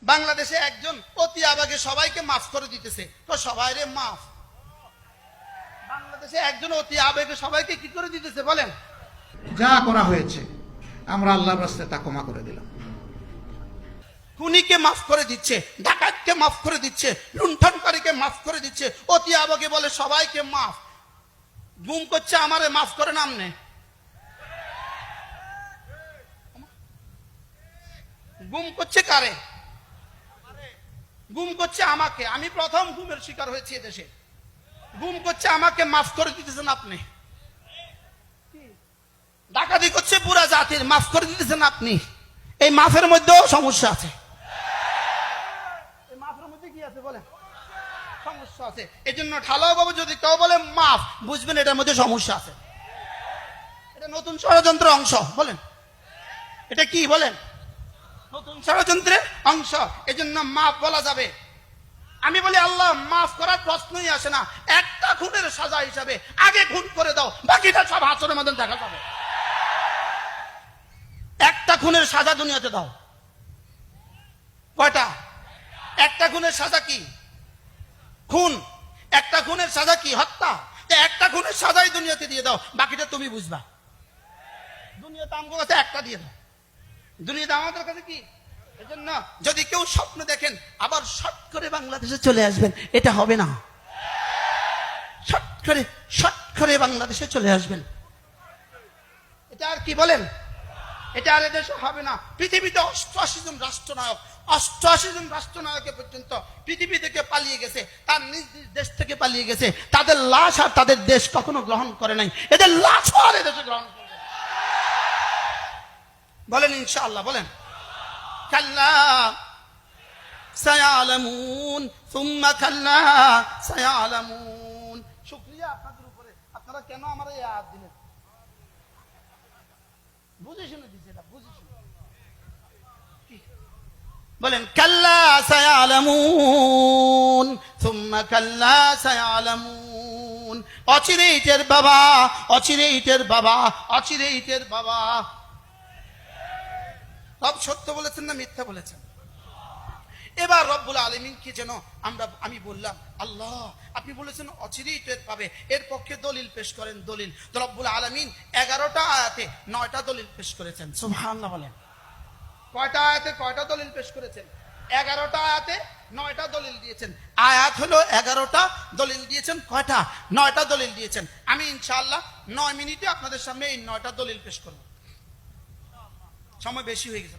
বাংলাদেশে একজন অতি আবেগে সবাইকে মাফ করে দিতেছে, তো সবাই রে মাফ। বাংলাদেশে একজন অতি আবেগে সবাইকে কি করে দিতেছে বলেন? যা করা হয়েছে আমরা আল্লাহর রাস্তায় তা ক্ষমা করে দিলাম। খুনিকে মাফ করে দিচ্ছে, ডাকাতকে মাফ করে দিচ্ছে, লুণ্ঠনকারীকে মাফ করে দিচ্ছে, অতি আবেগে বলে সবাইকে মাফ। গুম করছে আমারে মাফ করে নামনে, গুম করছে কারে? গুম করছে আমাকে, আমি প্রথম গুমের শিকার হয়েছি এদেশে। গুম করছে আমাকে, মাফ করে দিতেছেন আপনি। ডাকাতি করছে পুরা জাতির, মাফ করে দিতেছেন আপনি। এই মাফের মধ্যেও সমস্যা আছে। এই মাফের মধ্যে কি আছে বলেন? সমস্যা আছে। এই জন্য ঢালাও বাবু যদি কেউ বলে মাফ, বুঝবেন এটার মধ্যে সমস্যা আছে। এটা নতুন ষড়যন্ত্রের অংশ। বলেন এটা কি? বলেন নতুন ষড়যন্ত্রের অংশ। এই জন্য মাফ বলা যাবে। আমি বলি আল্লাহ মাফ করার প্রশ্নই আসে না। একটা খুনের সাজা হিসাবে আগে খুন করে দাও, বাকিটা সব হাসরের মধ্যে দেখা যাবে। একটা খুনের সাজা দুনিয়াতে দাও। কয়টা? একটা খুনের সাজা কি? খুন। একটা খুনের সাজা কি? হত্যা। একটা খুনের সাজাই দুনিয়াতে দিয়ে দাও, বাকিটা তুমি বুঝবা। দুনিয়াতে আমগো কাছে একটা দিয়ে দাও, দুনিয়াতে আমাদের কাছে কি? এজন্য যদি কেউ স্বপ্ন দেখেন আবার শট করে বাংলাদেশে চলে আসবেন, এটা হবে না। শট করে বাংলাদেশে চলে আসবেন, এটা আর কি বলেন? এটা আর এদেশে হবে না। পৃথিবীতে 88 জন রাষ্ট্রনায়ক, 88 জন রাষ্ট্রনায়কে পর্যন্ত পৃথিবী থেকে পালিয়ে গেছে, তার নিজ নিজ দেশ থেকে পালিয়ে গেছে। তাদের লাশ আর তাদের দেশ কখনো গ্রহণ করে নাই, এদের লাশ আর এদেশে গ্রহণ করবে। বলেন ইনশাআল্লাহ। বলেন কাল্লা সায়ালামুন সুম্মা কাল্লা সায়ালামুন। শুকরিয়া আপনাদের উপরে, আপনারা কেন আমার এই আয়াত দিলেন? বুঝে শুনে দিচ্ছে এটা, বুঝে শুনে। বলেন কাল্লা সায়ালামুন সুম্মা কাল্লা সায়ালামুন। অচিরেই টের বাবা, অচিরেই টের বাবা, অচিরেই টের বাবা। রব সত্য বলেছেন না মিথ্যা বলেছেন? এবার রব্বুল আলামিন কি যেন আমি বললাম আল্লাহ আপনি বলেছেন অচিরেই টের পাবে, এর পক্ষে দলিল পেশ করেন। দলিল রব্বুল আলামিন 11টা আয়াতে 9টা দলিল পেশ করেছেন। সুবহানাল্লাহ। বলেন কয়টা আয়াতে কয়টা দলিল পেশ করেছেন? 11টা আয়াতে 9টা দলিল দিয়েছেন। আয়াত হলো 11টা, দলিল দিয়েছেন কয়টা? 9টা দলিল দিয়েছেন। আমি ইনশাআল্লাহ 9 মিনিটে আপনাদের সামনে এই 9টা দলিল পেশ করব। সময় বেশি হয়ে গেছে।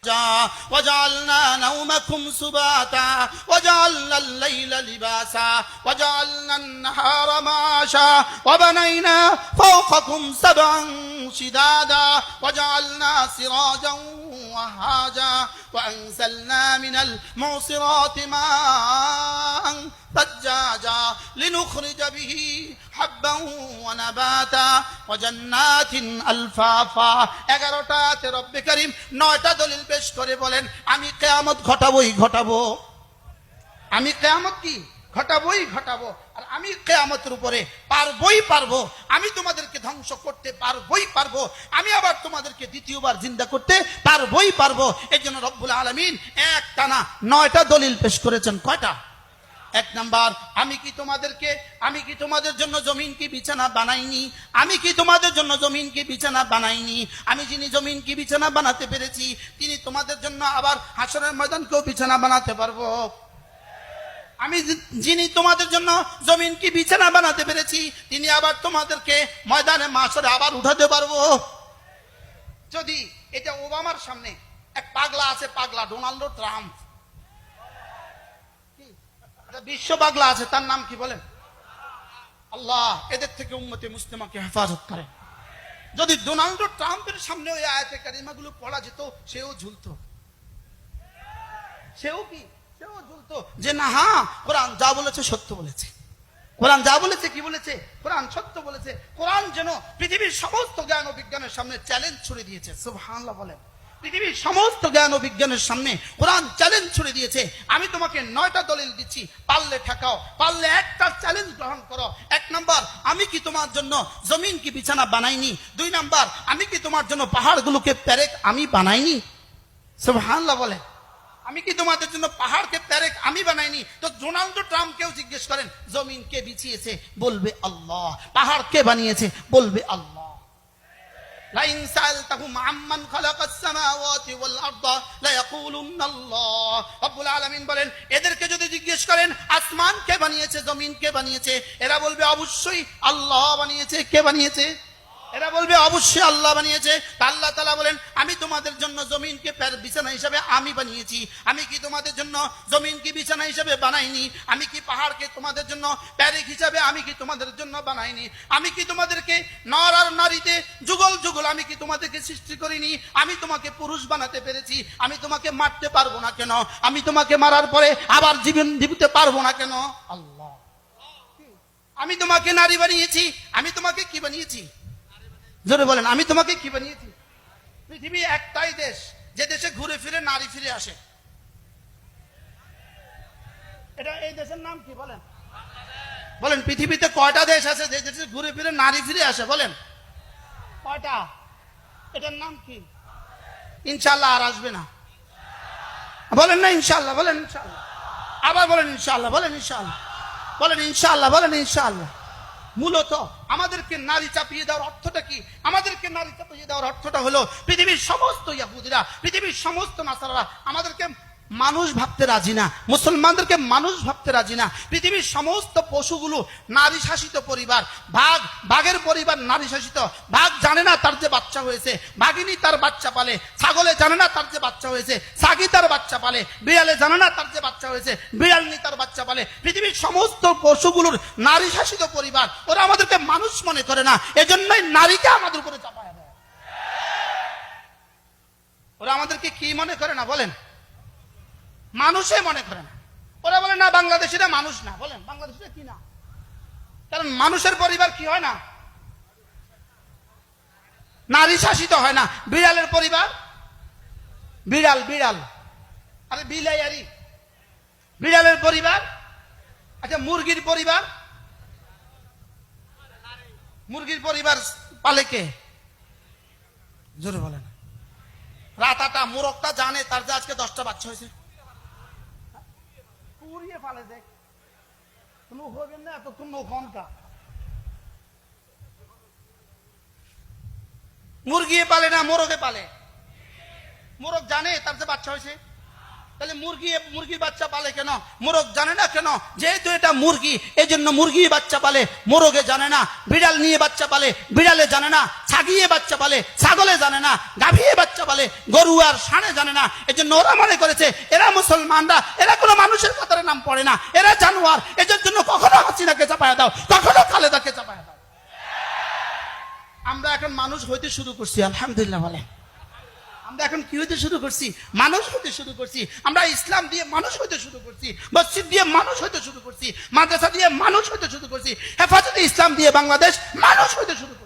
ওয়াজআলনা নাওমাকুম সুবাতা ওয়াজআলনা আল-লাইলা লিবাসা ওয়াজআলনা আন-নাহারা মাআশা ওয়া বানাইনা ফাওকাকুম সাবআন শিদাদা ওয়াজআলনা সিরাজান ওয়াহাজা ওয়া আনজালনা মিনাল মুসিরাতি মাআন তাজ্জাজা লিনুখরিজা বিহি হাব্বান ওয়া নাবাতা ওয়া জান্নাতিন আলফাফা। 11টাতে রব্বে কারীম 9টা দলিল পেশ করে বলেন আমি কিয়ামত ঘটাবোই ঘটাবো। আমি কিয়ামত কি ঘটাবোই ঘটাবো। আর আমি কিয়ামতের উপরে পারবোই পারবো। আমি তোমাদেরকে ধ্বংস করতে পারবোই পারবো। আমি আবার তোমাদেরকে দ্বিতীয়বার জিন্দা করতে পারবোই পারবো। এই জন্য রব্বুল আলামিন একটানা 9টা দলিল পেশ করেছেন। কয়টা? 1 নাম্বার, আমি কি তোমাদের জন্য জমিন কি বিছানা বানাইনি? আমি কি তোমাদের জন্য জমিন কি বিছানা বানাইনি? আমি যিনি জমিন কি বিছানা বানাতে পেরেছি, তিনি তোমাদের জন্য আবার হাসরের ময়দানকেও বিছানা বানাতে পারবো। আমি যিনি তোমাদের জন্য জমিন কি বিছানা বানাতে পেরেছি, তিনি আবার তোমাদেরকে ময়দানে মাশরে আবার উঠাতে পারবো। যদি এটা ওবামার সামনে এক পাগলা আছে, পাগলা ডোনাল্ড ট্রাম্প, বিশ্ব পাগলা আছে, তার নাম কি বলেন? আল্লাহ এদের থেকে উম্মতে মুসলিমাকে হেফাজত করে। যদি ডোনাল্ড ট্রাম্পের সামনে ওই আয়াতে কারিমাগুলো পড়া যেত, সেও ঝুলতো। সেও ঝুলতো যে না, হ্যাঁ কোরআন যা বলেছে সত্য বলেছে। কোরআন যা বলেছে কি বলেছে? কোরআন সত্য বলেছে। কোরআন যেন পৃথিবীর সমস্ত জ্ঞান ও বিজ্ঞানের সামনে চ্যালেঞ্জ ছুড়ে দিয়েছে। সুবহানাল্লাহ। বলেন পৃথিবীর সমস্ত জ্ঞান ও বিজ্ঞানের সামনে কোরআন চ্যালেঞ্জ ছুড়ে দিয়েছে। আমি তোমাকে 9টা দলিল দিচ্ছি, পারলে ঠেকাও, পারলে একটা চ্যালেঞ্জ গ্রহণ করো। 1 নাম্বার, আমি কি তোমার জন্য জমিন কি বিছানা বানাইনি? 2 নাম্বার, আমি কি তোমার জন্য পাহাড়গুলোকে পেরেক আমি বানাইনি? সুবহানাল্লাহ। বলে আমি কি তোমাদের জন্য পাহাড়কে প্যারেক আমি বানাইনি? তো ডোনাল্ড ট্রাম্পকেও জিজ্ঞেস করেন জমিন কে বিছিয়েছে, বলবে আল্লাহ। পাহাড় কে বানিয়েছে, বলবে আল্লাহ। লাইন সালতাহুম আম্মান খালাকাস সামাওয়াতি ওয়াল আরদা লায়াকুলুন্না আল্লাহ। রব্বুল আলামিন বলেন এদেরকে যদি জিজ্ঞেস করেন আসমান কে বানিয়েছে, জমিন কে বানিয়েছে, এরা বলবে অবশ্যই আল্লাহ বানিয়েছে। কে বানিয়েছে? এরা বলবে অবশ্যই আল্লাহ বানিয়েছে। তা আল্লাহ তাআলা বলেন আমি তোমাদের জন্য জমিনকে বিছানা হিসাবে আমি বানিয়েছি। আমি কি তোমাদের জন্য জমিনকে বিছানা হিসাবে বানাইনি? আমি কি পাহাড়কে তোমাদের জন্য প্যারেক হিসাবে আমি কি তোমাদের জন্য বানাইনি? আমি কি তোমাদেরকে নর আর নারীতে যুগল যুগল আমি কি তোমাদেরকে সৃষ্টি করিনি? আমি তোমাকে পুরুষ বানাতে পেরেছি। আমি তোমাকে মারতে পারবো না কেন? আমি তোমাকে মারার পরে আবার জীবন দিতে পারবো না কেন? আল্লাহ। আমি তোমাকে নারী বানিয়েছি। আমি তোমাকে কি বানিয়েছি? জোরে বলেন, আমি তোমাকে কি বানিয়েছি? পৃথিবী একটাই দেশ যে দেশে ঘুরে ফিরে নারী ফিরে আসে। এটা এই দেশের নাম কি বলেন? বলেন পৃথিবীতে কয়টা দেশ আছে যে দেশে ঘুরে ফিরে নারী ফিরে আসে? বলেন কয়টা? এটার নাম কি? ইনশাআল্লাহ আর আসবে না। বলেন না ইনশাআল্লাহ, বলেন ইনশাআল্লাহ। আবার বলেন ইনশাআল্লাহ, বলেন ইনশাআল্লাহ, বলেন ইনশাআল্লাহ, বলেন ইনশাআল্লাহ। মূলত আমাদেরকে নারী চাপিয়ে দেওয়ার অর্থটা কি? আমাদেরকে নারী চাপিয়ে দেওয়ার অর্থটা হলো পৃথিবীর সমস্ত ইহুদিরা, পৃথিবীর সমস্ত নাসারারা আমাদেরকে মানুষ ভাবতে রাজি না, মুসলমানদেরকে মানুষ ভাবতে রাজি না। পৃথিবীর সমস্ত পশুগুলো নারী শাসিত পরিবার। বাঘের পরিবার নারী শাসিত। বাঘ জানে না তার যে বাচ্চা হয়েছে, বাঘিনী তার বাচ্চা পালে। ছাগলে জানে না তার যে বাচ্চা হয়েছে, ছাগি তার বাচ্চা পালে। বিড়ালে জানে না তার যে বাচ্চা হয়েছে, বিড়ালনি তার বাচ্চা পালে। পৃথিবীর সমস্ত পশুগুলোর নারী শাসিত পরিবার। ওরা আমাদেরকে মানুষ মনে করে না, এজন্যই নারীকে আমাদের উপরে চাপায় দেয়। ওরা আমাদেরকে কি মনে করে না? বলেন মানুষে মনে করে না। ওরা বলে না বাংলাদেশিরা মানুষ না। বলেন বাংলাদেশিরা কি না? কারণ মানুষের পরিবার কি হয় না? নারী শাসিত হয় না। বিড়ালের পরিবার বিড়াল বিড়াল আরে বিলাইয়ারি। বিড়ালের পরিবার আচ্ছা মুরগির পরিবার, মুরগির পরিবার পালে কে? জোরে বলেন। রাতাটা মোরগটা জানে তার যে আজকে 10টা বাচ্চা হয়েছে। পুড়িয়ে ফালে দেখ কোনো হবেন না এতক্ষণ নৌকা। মুরগি পালে না মোরগে পালে। মোরগ জানে তার যে বাচ্চা হয়েছে। তাহলে মুরগির বাচ্চা পালে কেন? মোরগ জানে না কেন? যেহেতু এটা মুরগি এই জন্য মুরগি বাচ্চা পালে, মোরগে জানে না। বিড়াল নিয়ে বাচ্চা পালে, বিড়ালে জানে না। ছাগিয়ে বাচ্চা পালে, ছাগলে জানে না। গাভীয়ে বাচ্চা পালে, গরু আর ষাঁড়ে জানে না। এই জন্য ওরা মনে করেছে এরা মুসলমানরা, এরা কোনো মানুষের কথার নাম পড়ে না, এরা জানোয়ার। এদের জন্য কখনো হাসিনাকে চাপায়া দাও, কখনো খালেদাকে চাপায়া দাও। আমরা এখন মানুষ হইতে শুরু করছি, আলহামদুলিল্লাহ বলে। আমরা এখন কি হইতে শুরু করছি? মানুষ হইতে শুরু করছি। আমরা ইসলাম দিয়ে মানুষ হইতে শুরু করছি, মসজিদ দিয়ে মানুষ হইতে শুরু করছি, মাদ্রাসা দিয়ে মানুষ হইতে শুরু করছি, হেফাজতে ইসলাম দিয়ে বাংলাদেশ মানুষ হইতে শুরু করছি।